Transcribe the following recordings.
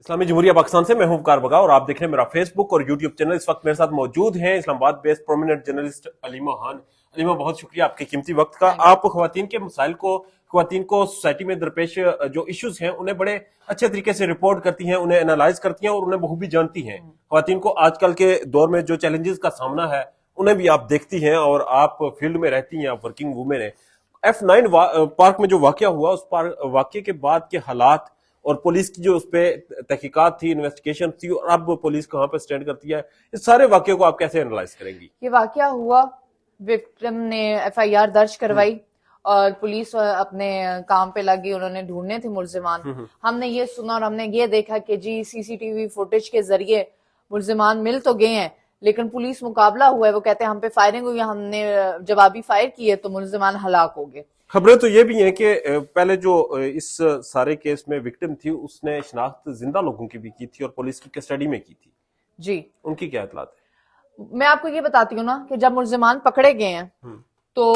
इस्लामी जमहूरिया पाकिस्तान से मैं हूं वकार बगा और आप देख रहे हैं मेरा फेसबुक और यूट्यूब चैनल। इस वक्त मेरे साथ मौजूद हैं Islamabad based prominent journalist Aleema Khan. Aleema, बहुत शुक्रिया आपके कीमती वक्त का। आप ख्वातीन के मसाइल को, ख्वातीन को सोसाइटी में दरपेश जो इश्यूज हैं उन्हें बड़े अच्छे तरीके से रिपोर्ट करती हैं, उन्हें एनालाइज करती हैं और उन्हें बखूबी जानती हैं। ख्वातीन को आजकल के दौर में जो चैलेंजेस का सामना है उन्हें भी आप देखती हैं और आप फील्ड में रहती हैं, आप वर्किंग वूमेन हैं। F9 पार्क में जो वाकया हुआ, उस वाकये के बाद के हालात और पुलिस की जो उस पर तहकीकात थी, इन्वेस्टिगेशन थी, और अब पुलिस कहाँ पे स्टैंड करती है, इस सारे वाकये को आप कैसे एनालाइज करेंगी? ये वाकया हुआ, विक्टिम ने FIR दर्ज करवाई और पुलिस अपने काम पे लगी, उन्होंने ढूंढने थे मुल्जिमान। हमने ये सुना और हमने ये देखा कि जी CCTV फुटेज के जरिए मुल्जिमान मिल तो गए हैं, लेकिन पुलिस मुकाबला हुआ है। वो कहते हैं हम पे फायरिंग हुई, हमने जवाबी फायर किए तो मुल्जिमान हलाक हो गए। खबरें तो ये भी हैं कि पहले जो इस सारे केस में विक्टिम थी उसने शनाख्त जिंदा लोगों की भी की थी और पुलिस की कस्टडी में की थी जी। उनकी क्या इतलात है? मैं आपको ये बताती हूँ ना कि जब मुल्जिमान पकड़े गए हैं तो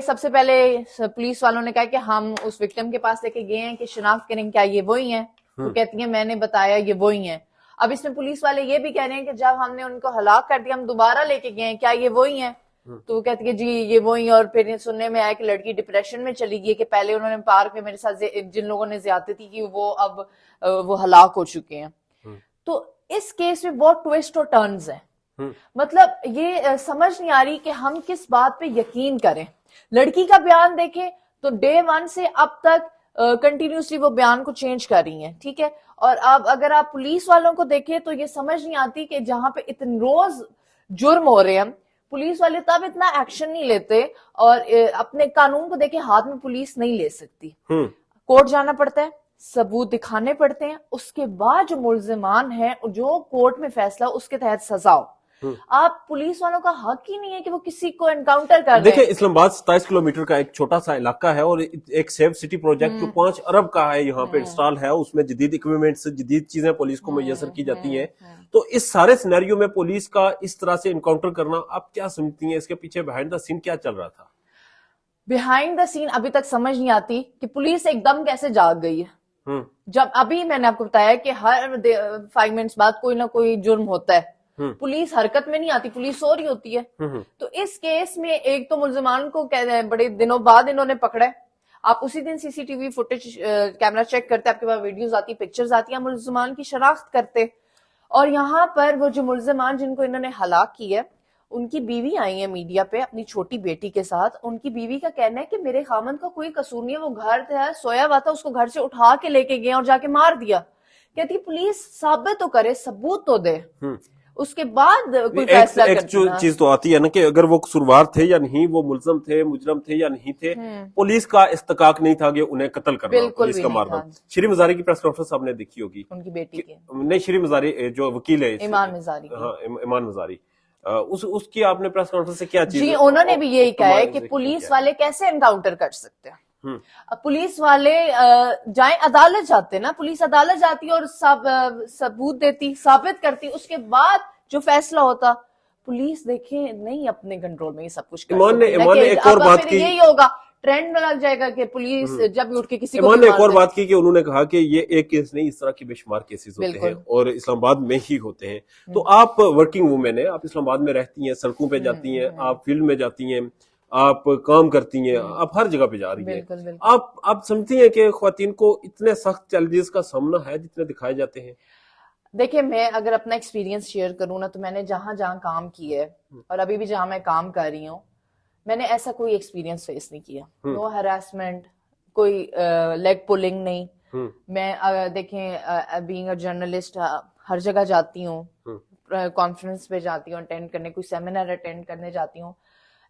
सबसे पहले पुलिस वालों ने कहा कि हम उस विक्टिम के पास लेके गए हैं कि शनाख्त करें क्या ये वही हैं। वो कहती है मैंने बताया ये वही हैं। अब इसमें पुलिस वाले ये भी कह रहे हैं कि जब हमने उनको हलाक कर दिया हम दोबारा लेके गए हैं, क्या ये वही हैं? तो वो कहती है जी ये वही। और फिर सुनने में आया कि लड़की डिप्रेशन में चली गई कि पहले उन्होंने पार्क में मेरे साथ जिन लोगों ने ज्यादती की वो अब वो हलाक हो चुके हैं। तो इस केस में बहुत ट्विस्ट और टर्न्स हैं। मतलब ये समझ नहीं आ रही कि हम किस बात पे यकीन करें। लड़की का बयान देखें तो डे 1 से अब तक कंटिन्यूसली वो बयान को चेंज कर रही हैं, ठीक है। और अब अगर आप पुलिस वालों को देखें तो ये समझ नहीं आती कि जहां पे इतने रोज जुर्म हो रहे हैं पुलिस वाले तब इतना एक्शन नहीं लेते। और अपने कानून को देखे हाथ में पुलिस नहीं ले सकती, कोर्ट जाना पड़ता है, सबूत दिखाने पड़ते हैं, उसके बाद जो मुल्जिमान है जो कोर्ट में फैसला उसके तहत सजा हो। आप पुलिस वालों का हक ही नहीं है कि वो किसी को एनकाउंटर कर दें। देखिए, इस्लामाबाद 27 किलोमीटर का एक छोटा सा इलाका है और एक सेव सिटी प्रोजेक्ट जो 5 अरब का है यहाँ पे इंस्टॉल है, उसमें जदीद इक्विपमेंट्स, जदीद चीजें पुलिस को मुयसर की जाती हैं। तो इस सारे सिनेरियो में पुलिस का इस तरह से एनकाउंटर करना आप क्या समझती हैं? इसके पीछे बिहाइंड द सीन क्या चल रहा था? बिहाइंड द सीन अभी तक समझ नहीं आती कि पुलिस एकदम कैसे जाग गई है। जब अभी मैंने आपको बताया कि हर 5 मिनट्स बाद कोई ना कोई जुर्म होता है, पुलिस हरकत में नहीं आती, पुलिस सो रही होती है। तो इस केस में एक तो मुल्जिमान को बड़े दिनों बाद इन्होंने पकड़ा है। आप उसी दिन CCTV फुटेज कैमरा चेक करते, आपके पास वीडियोस आती, पिक्चर्स आती है, मुल्जिमान की शनाख्त करते। और यहाँ पर वो जो मुल्जिमान जिनको इन्होंने हलाक किया है उनकी बीवी आई है मीडिया पे अपनी छोटी बेटी के साथ। उनकी बीवी का कहना है कि मेरे खामन का कोई कसूर नहीं है, वो घर था, सोया हुआ था, उसको घर से उठा के लेके गए और जाके मार दिया। कहती पुलिस साबित तो करे, सबूत तो दे, उसके बाद कोई फैसला करती है। एक चीज तो आती है ना कि अगर वो कसूरवार थे या नहीं, वो मुलजम थे, मुजरम थे या नहीं थे, पुलिस का इस्तकाक नहीं था कि उन्हें कत्ल करना, पुलिस का मारना। श्री मजारी की प्रेस कॉन्फ्रेंस आपने देखी होगी, उनकी बेटी की नहीं, श्री मजारी जो वकील है, ईमान मजारी। हाँ, ईमान मजारी, उसकी आपने प्रेस कॉन्फ्रेंस से क्या चीज? जी, उन्होंने भी यही कहा है कि पुलिस वाले कैसे एनकाउंटर कर सकते हैं। पुलिस वाले जाए अदालत जाते ना, पुलिस अदालत जाती और सबूत देती, साबित करती, उसके बाद जो फैसला होता पुलिस देखे नहीं अपने कंट्रोल में ये सब कुछ कर ईमान ने एक और बात की, यही होगा, ट्रेंड में लग जाएगा कि पुलिस जब भी उठ के किसी को ईमान ने एक और बात की कि उन्होंने कहा कि ये एक केस नहीं, इस तरह के बेशुमार केसेस होते हैं और इस्लामाबाद में ही होते हैं। तो आप वर्किंग वुमेन है, आप इस्लामाबाद में रहती हैं, सड़कों पे जाती हैं, आप फील्ड में जाती हैं, आप काम करती हैं, आप हर जगह पे जा रही हैं। आप समझती हैं कि ख्वातीन को इतने सख्त चैलेंजेस का सामना है जितने दिखाए जाते हैं? देखिए, मैं अगर अपना एक्सपीरियंस शेयर करूँ ना, तो मैंने जहां जहां काम किया है और अभी भी जहां मैं काम कर रही हूँ, मैंने ऐसा कोई एक्सपीरियंस फेस नहीं किया। नो हरासमेंट, कोई लेग पुलिंग नहीं। मैं देखें बीइंग अ जर्नलिस्ट हर जगह जाती हूँ, कॉन्फ्रेंस पे जाती हूँ अटेंड करने, कोई सेमिनार अटेंड करने जाती हूँ,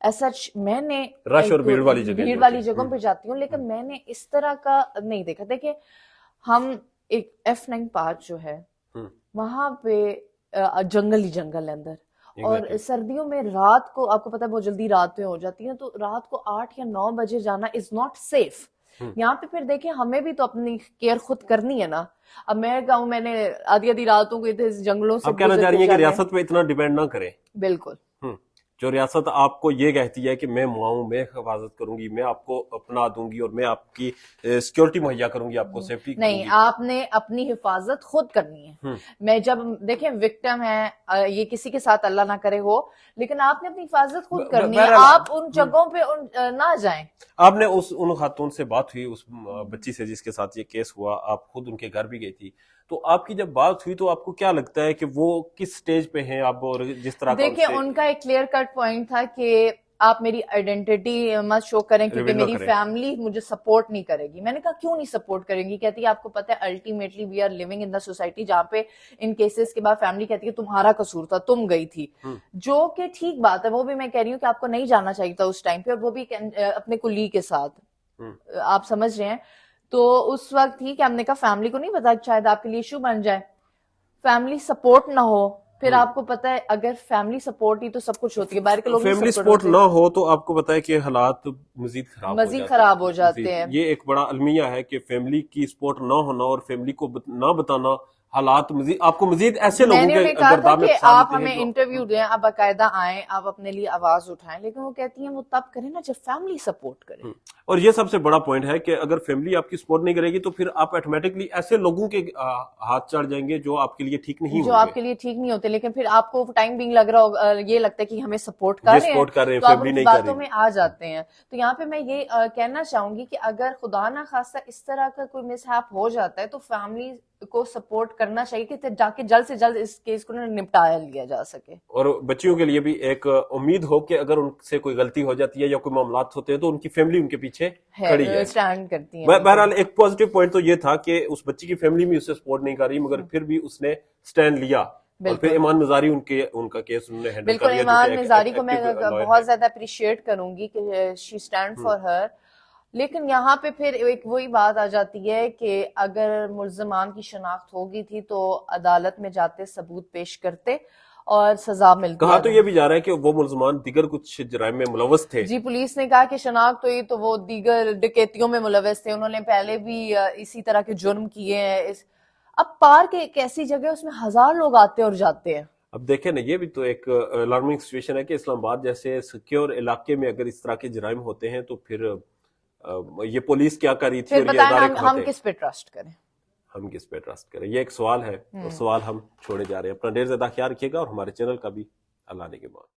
ऐसा मैंने रश और भीड़ वाली जगहों पे जाती हूँ, लेकिन मैंने इस तरह का नहीं देखा। देखिए, हम एक F9 पार्क जो है वहां पे जंगल ही जंगल है अंदर, और सर्दियों में रात को आपको पता है बहुत जल्दी रात में हो जाती है, तो रात को 8 या 9 बजे जाना इज नॉट सेफ। यहाँ पे फिर देखिए हमें भी तो अपनी केयर खुद करनी है ना। अब मैं कहूँ, मैंने आधी आधी रातों को इस जंगलों से कहना चाह रही है कि रियासत पे इतना डिपेंड ना करे। बिल्कुल, جو ریاست آپ کو یہ کہتی ہے کہ میں معاون، میں حفاظت کروں گی، میں آپ کو اپنا دوں گی اور میں آپ کی سیکورٹی مہیا کروں گی، آپ کو سیفٹی کروں نہیں، گی. آپ نے اپنی حفاظت خود کرنی ہے. میں جب دیکھیں وکٹم ہے، یہ کسی کے ساتھ اللہ نہ کرے ہو، لیکن آپ نے اپنی حفاظت خود کرنی ہے. آپ ان جگہوں پہ نہ جائیں. آپ نے ان خاتون سے بات ہوئی، اس بچی سے جس کے ساتھ یہ کیس ہوا، آپ خود ان کے گھر بھی گئی تھی، تو آپ کی جب بات ہوئی تو آپ کو کیا لگتا ہے کہ وہ کس سٹیج پہ ہیں آپ، اور جس طرح کا دیکھیں ان کا ایک کلیئر کٹ پوائنٹ تھا کہ آپ میری آئیڈینٹی مت شو کریں کیونکہ ریویل نہ میری کریں. فیملی مجھے سپورٹ نہیں کرے گی. میں نے کہا کیوں نہیں سپورٹ کریں گی؟ کہتی ہے آپ کو پتہ ہے ultimately we are living in the society جہاں پہ ان کیسز کے بعد فیملی کہتی ہے تمہارا قصور تھا، تم گئی تھی، جو کہ ٹھیک بات ہے. وہ بھی میں کہہ رہی ہوں کہ آپ کو نہیں جانا چاہیے تھا اس ٹائم پہ، اور وہ بھی اپنے کلی کے ساتھ. آپ سمجھ رہے ہیں؟ تو اس وقت ہی کہ ہم نے کہا فیملی کو نہیں پتا، شاید آپ کے لیے ایشو بن جائے، فیملی سپورٹ نہ ہو. پھر آپ کو پتا ہے اگر فیملی سپورٹ ہی تو سب کچھ ہوتی ہے، باہر کے لوگ فیملی سپورٹ نہ ہو تو آپ کو پتا ہے کہ حالات مزید خراب ہو جاتے ہیں. یہ ایک بڑا المیہ ہے کہ فیملی کی سپورٹ نہ ہونا اور فیملی کو نہ بتانا حالات مزید آپ کو مزید ایسے میں لوگوں نے کے انہیں کہا تھا گرداب میں کہ پھنسا آپ دیتے ہیں ہمیں انٹرویو دیں، آپ باقاعدہ آئیں، آپ اپنے لیے آواز اٹھائیں، لیکن وہ کہتی ہیں وہ تب کریں نا جب فیملی سپورٹ کرے. اور یہ سب سے بڑا پوائنٹ ہے کہ اگر فیملی آپ کی سپورٹ نہیں کرے گی تو پھر آپ آٹومیٹکلی ایسے لوگوں کے ہاتھ چڑھ جائیں گے جو آپ کے لیے ٹھیک نہیں ہوں گے، جو آپ کے لیے ٹھیک نہیں ہوتے. لیکن پھر آپ کو ٹائم بینگ لگ رہا ہوگا، یہ لگتا ہے کہ ہمیں سپورٹ کر رہے ہیں تو آپ ان کی باتوں میں آ جاتے ہیں. تو یہاں پہ میں یہ کہنا چاہوں گی کہ اگر خدا نہ خواستہ اس طرح کا کوئی مس ہیپ ہو جاتا ہے تو فیملی کو سپورٹ کرنا چاہیے کہ جا کے جلد سے جلد اس کیس کو نپٹایا لیا جا سکے. اور بچیوں کے لیے بھی ایک امید ہو کہ اگر ان سے کوئی غلطی ہو جاتی ہے یا کوئی معاملات ہوتے ہیں تو ان کی فیملی ان کے پیچھے کھڑی ہے، اسٹینڈ کرتی ہے. بہرحال ایک پازیٹیو پوائنٹ تو یہ تھا کہ اس بچی کی فیملی بھی اسے سپورٹ نہیں کر رہی، مگر پھر بھی اس نے سٹینڈ لیا. اور پھر ایمان مزاری ان کا کیس انہوں نے ہینڈل کر بالکل. لیا. ایمان مزاری کو میں بہت زیادہ اپریشیٹ کروں گی کہ شی اسٹینڈ فار ہر. لیکن یہاں پہ پھر ایک وہی بات آ جاتی ہے کہ اگر ملزمان کی شناخت ہوگی تھی تو عدالت میں جاتے، ثبوت پیش کرتے اور سزا ملتی. کہا تو یہ بھی جا رہا ہے کہ وہ ملزمان دیگر کچھ جرائم میں ملوث تھے. جی پولیس نے کہا کہ شناخت ہوئی تو وہ دیگر ڈکیتیوں میں ملوث تھے، انہوں نے پہلے بھی اسی طرح کے جرم کیے ہیں. اب پارک ایک ایسی جگہ اس میں 1000 لوگ آتے اور جاتے ہیں. اب دیکھیں نا، یہ بھی تو ایک الارمنگ سچویشن ہے کہ اسلام آباد جیسے سیکیور علاقے میں اگر اس طرح کے جرائم ہوتے ہیں تو پھر یہ پولیس کیا کر رہی تھی اور یہ ادارے کہاں ہم تھے؟ کس پہ ٹرسٹ کریں؟ ہم کس پہ ٹرسٹ کریں؟ یہ ایک سوال ہے اور سوال ہم چھوڑے جا رہے ہیں. اپنا ڈھیر زیادہ خیال رکھیے گا اور ہمارے چینل کا بھی. اللہ نے کے بعد